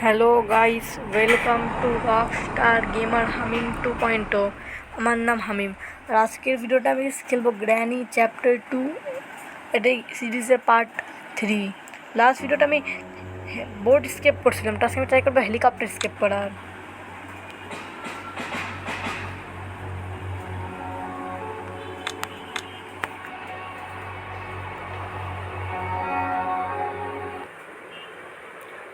Hello guys, welcome to rockstar gamer Hamim 2.0। আমার নাম হামিম। আর আজকের ভিডিওটা আমি খেলবো গ্র্যানি চ্যাপ্টার 2, এটাই সিরিজের পার্ট 3। লাস্ট ভিডিওটা আমি বোট স্কেপ করছিলাম, তো আজকে আমি ট্রাই করবো হেলিকপ্টার স্কেপ করার।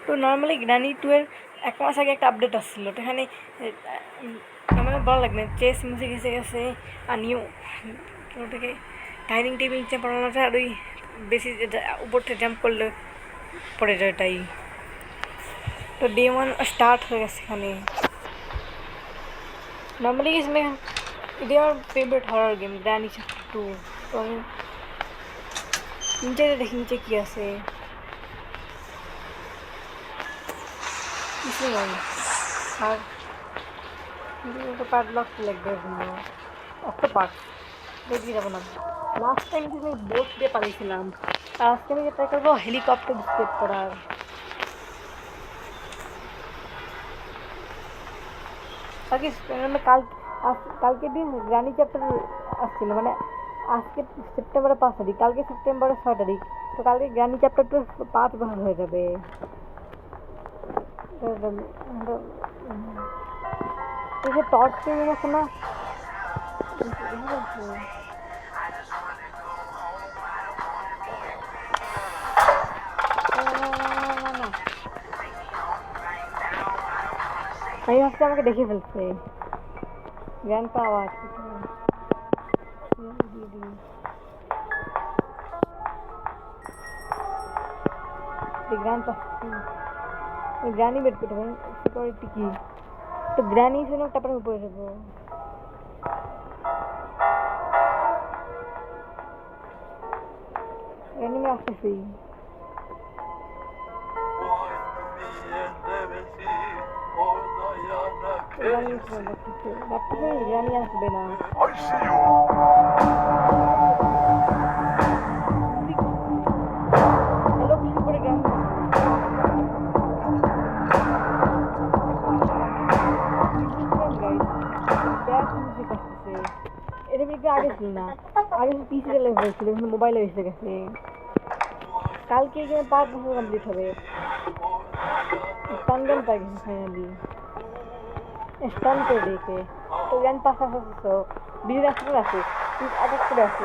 তো নর্মালি গ্র্যানি 2-এর 1 মাস আগে একটা আপডেট আসছিলো, তো এখানে আমার ভালো লাগবে চেস মিউজিক এসে গেছে, আর নিউ ওটাকে ডাইনিং টেবিল নিচে পড়ানো যায়, আর ওই বেশি উপর থেকে জাম্প করলে পড়ে যায় এটাই। তো ডে 1 স্টার্ট হয়ে গেছে এখানে। নর্মালি इसमें এটা আমার favourite horror game granny chapter 2। তো আমি নিচে দেখি নিচে কী আছে, কিছু নেই। আর একটা পার্ট ব্লক লাগবে, একটা পার্ট দেখি যাবো না। লাস্ট টাইম কিন্তু আমি বোট দিয়ে পালিয়েছিলাম, আর আজকে আমি ট্রাই করবো হেলিকপ্টার স্কেপ করার। আগে কালকে দিন গ্র্যানি চ্যাপ্টার আসছিল, মানে আজকে সেপ্টেম্বরের 5 তারিখ, কালকে সেপ্টেম্বরের 6 তারিখ। তো কালকে গ্র্যানি চ্যাপ্টারটা 5 ভাগ হয়ে যাবে। টর্চ পেয়ে গেছে না, আমি ভাবছি আমাকে দেখে ফেলছে। গ্র্যান্ড আওয়াজ গ্র্যানি বেড করতে পারেন সিকিউরিটি কি। তো গ্র্যানি শুনে তারপরে উপরে যাবো। গ্র্যানি में আসতেছি। গ্র্যানি আসবে না। হ্যালো কিছু করে গ্র্যানি এটা বিক্রি আগে ছিল না, আগে পিসিতে লেগে হয়েছিল, এখন মোবাইলে এসে গেছে। কালকে এখানে 5 বছর কমপ্লিট হবে। স্টানগান পাই গেছে ফাইনালি, স্টান করে দেখে। তো জ্ঞান পাস আসছে, বিজয় আসতে আছে, অ্যাটাক করে আছে।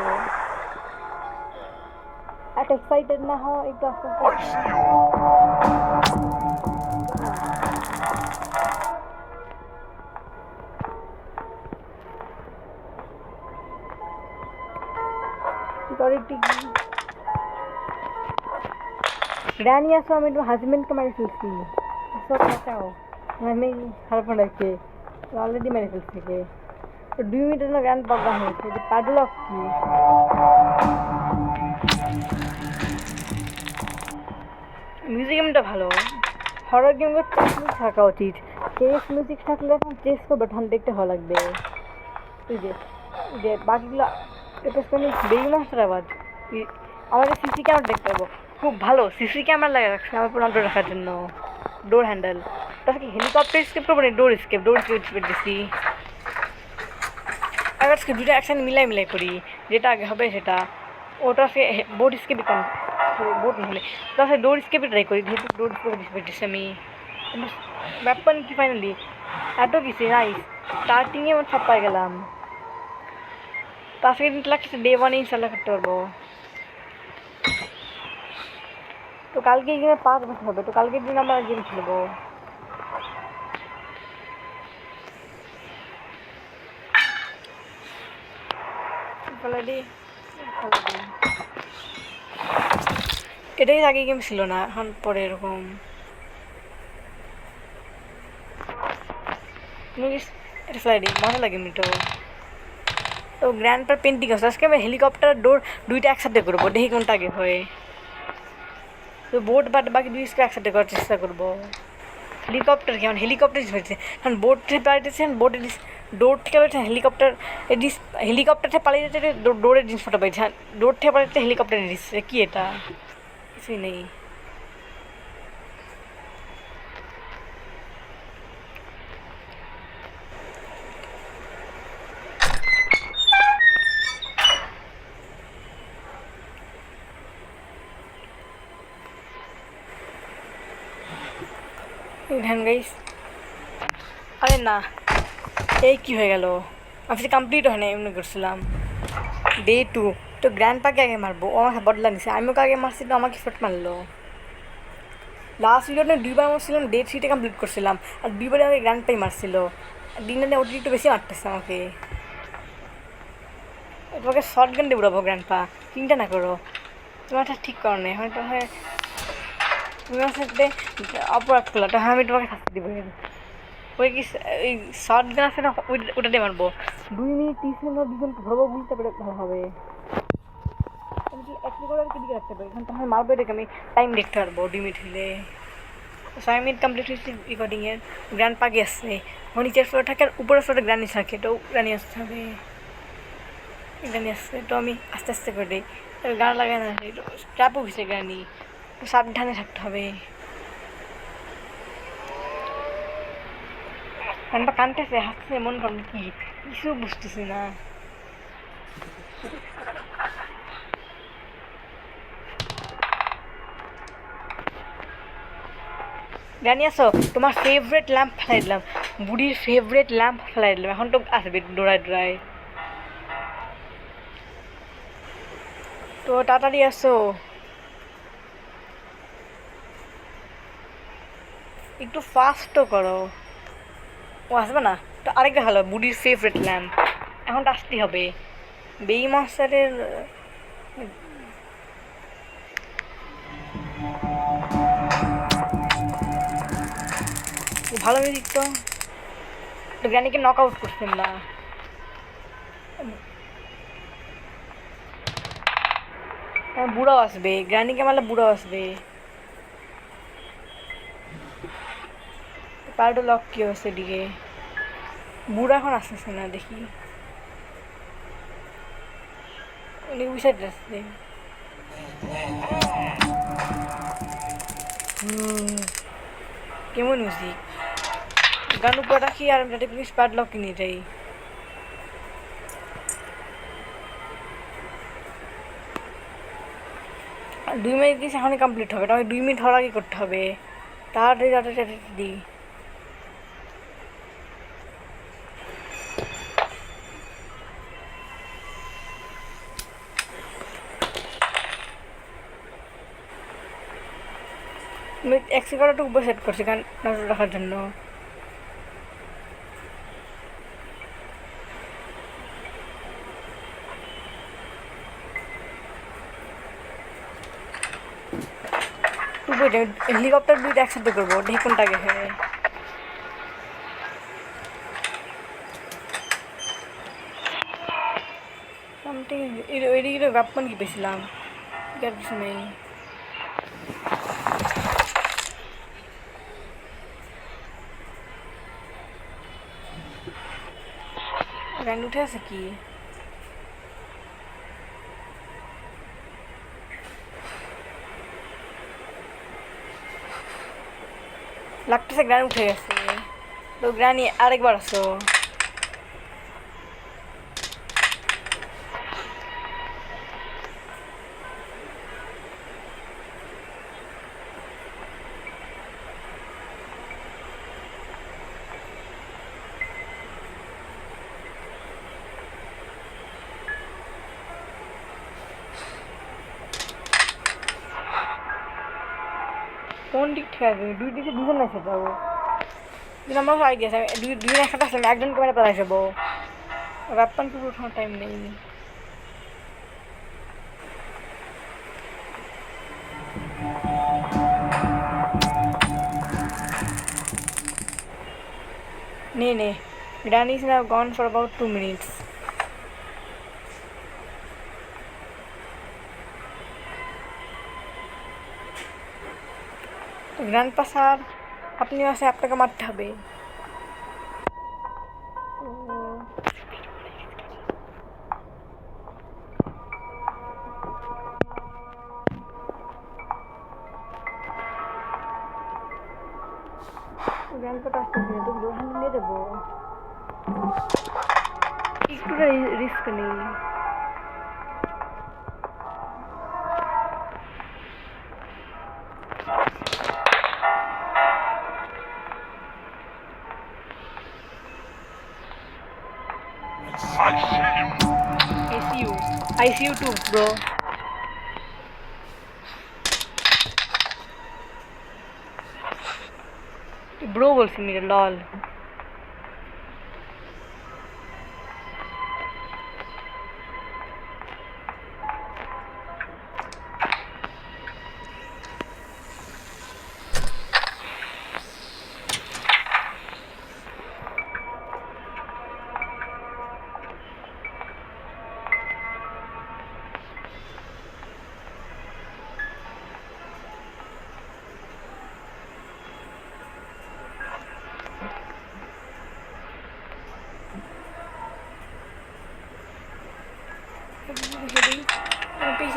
এত এক্সাইটেড না হও, একটু আস্তে আস্তে। সিকিউরিটি গ্র্যানি আসো, আমি একটু হাজবেন্ডকে মেরে ফেলছি। আসো বাঁচাও, আমি খারাপ রাখে অলরেডি মেরে ফেলছি থেকে। তো 2 মিনিটের না গ্র্যান্ড প্রোগ্রাম হয়েছে, যে প্যাডলক কি মিউজিক গেমটা ভালো। হরর গেমে চেস মিউজিক থাকা উচিত। চেস মিউজিক থাকলে এখন চেস করবে, ঠান দেখতে ভালো লাগবে। তুই যে বাকিগুলো এটা বেবি মাস্টার আওয়াজ। আমাদের সিসি ক্যামেরা দেখতে পাবো, খুব ভালো সিসি ক্যামেরা লাগে রাখছে আমার পুরো ডোর রাখার জন্য। ডোর হ্যান্ডেল তাকে হেলিকপ্টার স্কেপ করবো না, ডোর স্কেপ দিচ্ছি। আবার দুটো একসাথে মিলাই করি, যেটা আগে হবে সেটা। ওটা সে বোর্ড স্কেপই কম, বোর্ড না হলে তাহলে ডোর স্কেপে ট্রাই করি, যেহেতু ডোর স্কেপে দিচ্ছি আমি। ব্যাপার কি ফাইনালি এত কিছু নাই, স্টার্টিংয়ে আমার সব পাই গেলাম। তো আজকে দিন লাগছে ডে 1 ইনশাল্লাহ করতে পারবো। তো কালকে এই গেমে 5 বছর হবে, তো কালকের দিন আমরা গেম খেলবো। এটাই আগে গেম ছিল না, এখন পরে এরকম এটা ফ্লাইডে মজা লাগে মিটো। তো গ্র্যান্ড পার পেন্টিং আছে, আজকে আমি হেলিকপ্টার ডোর দুইটা একসাথে করবো, দেখি কোনটা আগে হয়। তো বোট বাকি 2 স্কেপ একসাথে করার চেষ্টা করবো। হেলিকপ্টার কেমন হেলিকপ্টার হয়েছে, কারণ বোট থেকে পালিয়েছেন, বোটের ডোর থেকে পালিয়েছেন হেলিকপ্টার। হেলিকপ্টার থেকে পালিয়ে যাচ্ছে, ডোরের জিনিসপত্র পাইছে, ডোর থেকে পালিয়ে হেলিকপ্টারের জিনিস। কি এটা কিছুই নেই। ধ্যান গাইস, আরে না, এই কি হয়ে গেল? আমি কমপ্লিট হয় না এমনি করছিলাম। ডে 2 তো গ্র্যান্ড পাকে আগে মারবো, ও আমাকে বদলা নিছে, আমি ওকে আগে মারছি তো আমাকে ফট মারলো। লাস্ট ভিডিওতে 2বার মারছিলাম, ডে 3তে কমপ্লিট করছিলাম, আর 2বারে আমাকে গ্র্যান্ড পাই মারছিল। দিনে ওটি একটু বেশি মারতেছে আমাকে। তোমাকে শর্ট গান দিয়ে উড়াবো গ্র্যান্ড পা, চিন্তা না করো, তোমার ঠিক করো না, হয়তো হয় তুমি আমার সাথে অপরাধ করলো, তো আমি তোমাকে শাস্তি দিব। ওই কি ওই শর্ট গান আছে না, ওটা দিয়ে মারবো। 2 মিনিট 30 সেকেন্ড দুজনকে ধরবো, বুঝতে পারে ভালো হবে। আমি কি এক করে আর কি দিকে রাখতে পারি, এখন তোমার মারবো, এটাকে আমি টাইম দেখতে পারবো 2 মিনিট হলে। 6 মিনিট কমপ্লিট হয়েছে রেকর্ডিংয়ের। গ্রান পাগে আসছে, ও নিচের ফ্লোর থাকে আর উপরের ফ্লোরে গ্রানি থাকে, তো গ্রানি আসতে হবে। গ্রানি আসছে তো আমি আস্তে আস্তে করে দিই, গান লাগায় না, ট্র্যাপও হয়েছে গ্রানি, সাবধানে থাকতে হবে। গানটা কানতেছে, হাসছে, মন করবে কি কিছু বুঝতেছি না। জানি আসো, তোমার ফেভারেট ল্যাম্প ফেলাই দিলাম, বুড়ির ফেভারেট ল্যাম্প ফেলাই দিলাম, এখন তো আসবে ডোড়ায় ডোড়ায়। তো তাড়াতাড়ি আসো, একটু ফাস্টও করো। ও আসবে না তো আরেকটা ভালো, বুড়ির ফেভারেট ল্যাম্প, এখন তো আসতেই হবে। বেই মাস্টারের ভালো মিউজিক তো, গ্র্যানিকে নক আউট করছেন না। বুড়াও আসবে, গ্র্যানিকে মারলে বুড়াও আসবে। পাল্টো লক কি হচ্ছে দিকে, বুড়া এখন আসতেছে না দেখি, উনি উইসাইড আসছে। কেমন মিউজিক, গান উপরে রাখি আর যাতে প্লিজ প্যাড লক কিনে যাই। আর 2 মিনিট দিস, এখনই কমপ্লিট হবে, আমাকে 2 মিনিট হওয়ার আগে করতে হবে, তাড়াতাড়ি তাড়াতাড়ি দিই। আমি 1 সেকেন্ডটা উপরে সেট করছি গান রাখার জন্য। হেলিকপ্টার 2টা একসাথে করবো, দেখি কোনটা আগে হয়। সামথিং এদিকে ব্যাপন কি পেয়েছিলাম, আর কিছু নেই। র্যান্ড উঠে আছে কি, লাগতেছে গ্রান উঠে গেছে, তো গ্রানি আরেকবার আসো। কোন দিক থেকে আসবে, 2 দিকে 2জন এসে যাবো, কিন্তু আমার আইডিয়া আছে, 2জন একসাথে আসলে একজন ক্যামেরা পেয়ে যাবো, ব্যাপান পুরো ওঠানোর টাইম নেই। নে Granny is now gone for about 2 minutes. তো গ্র্যান্ডপা স্যার, আপনি আসে, আপনাকে মারতে হবে। গ্র্যান্ডপাটা আসতেছে, তো দোকান নিয়ে দেবো, একটু রিস্ক নেই। I see you. I see you too, bro. Bro বলছি মিরে লল।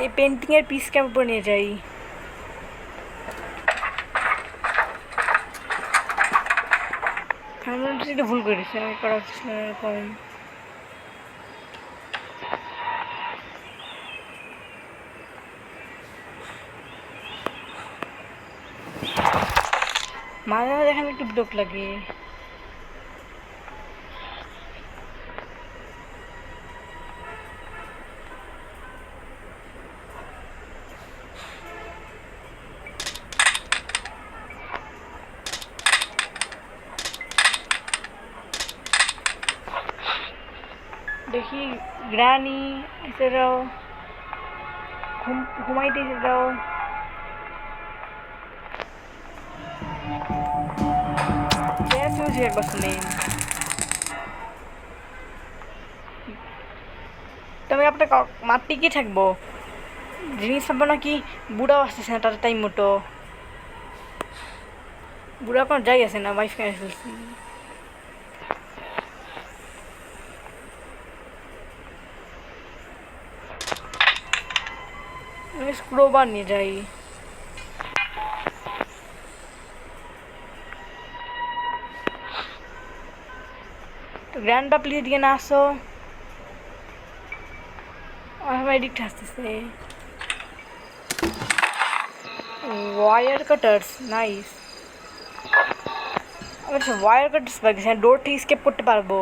এই পেন্টিংয়ের পিস কেমন উপর নিয়ে যাই। এটা ভুল করেছি আমি করা উচিত না এরকম। মাঝে মাঝে এখানে একটু বিরক্ত লাগে। দেখি গ্রানি এসে যাও, ঘুমাইতে এসে যাও। একবার শুনে তুমি আপনার মারতে কি থাকবো জিনিস পাবো নাকি? বুড়াও আসতেছে না তার টাইম মতো। বুড়া কোনো যাই আছে না, ওয়াইফ কেন ফেলছি। স্ক্রোবার নিয়ে যাই। তো গ্র্যান্ডপা প্লিজ দিকে না আসো, আমার এডিক্ট আসতেছে। ওয়ার কাটার্স নাইস। আচ্ছা ওয়ার কাটার্স পাচ্ছি, ডোর থেকে স্কেপ করতে পারবো।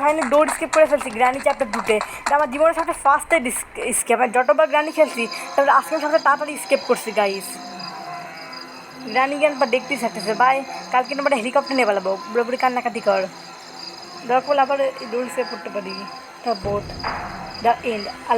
ফাইনালি ডোর স্কেপ করে ফেলছি গ্রানি চ্যাপ্টার 2-তে। আমার জীবনের সাথে ফার্স্টের স্কেপ, আর যতবার গ্রানি খেলছি তাহলে আজকের সাথে তাড়াতাড়ি স্কেপ করছি গাইস। গ্রানি জ্ঞান বা দেখতেই থাকতেছে ভাই, কালকে আমরা হেলিকপ্টার নিয়ে পালাবো। পুরোপুরি কান্নাকাটি কর, দরকার আবার ডোর স্কেপ করতে পারি। The boat, the end. Allah.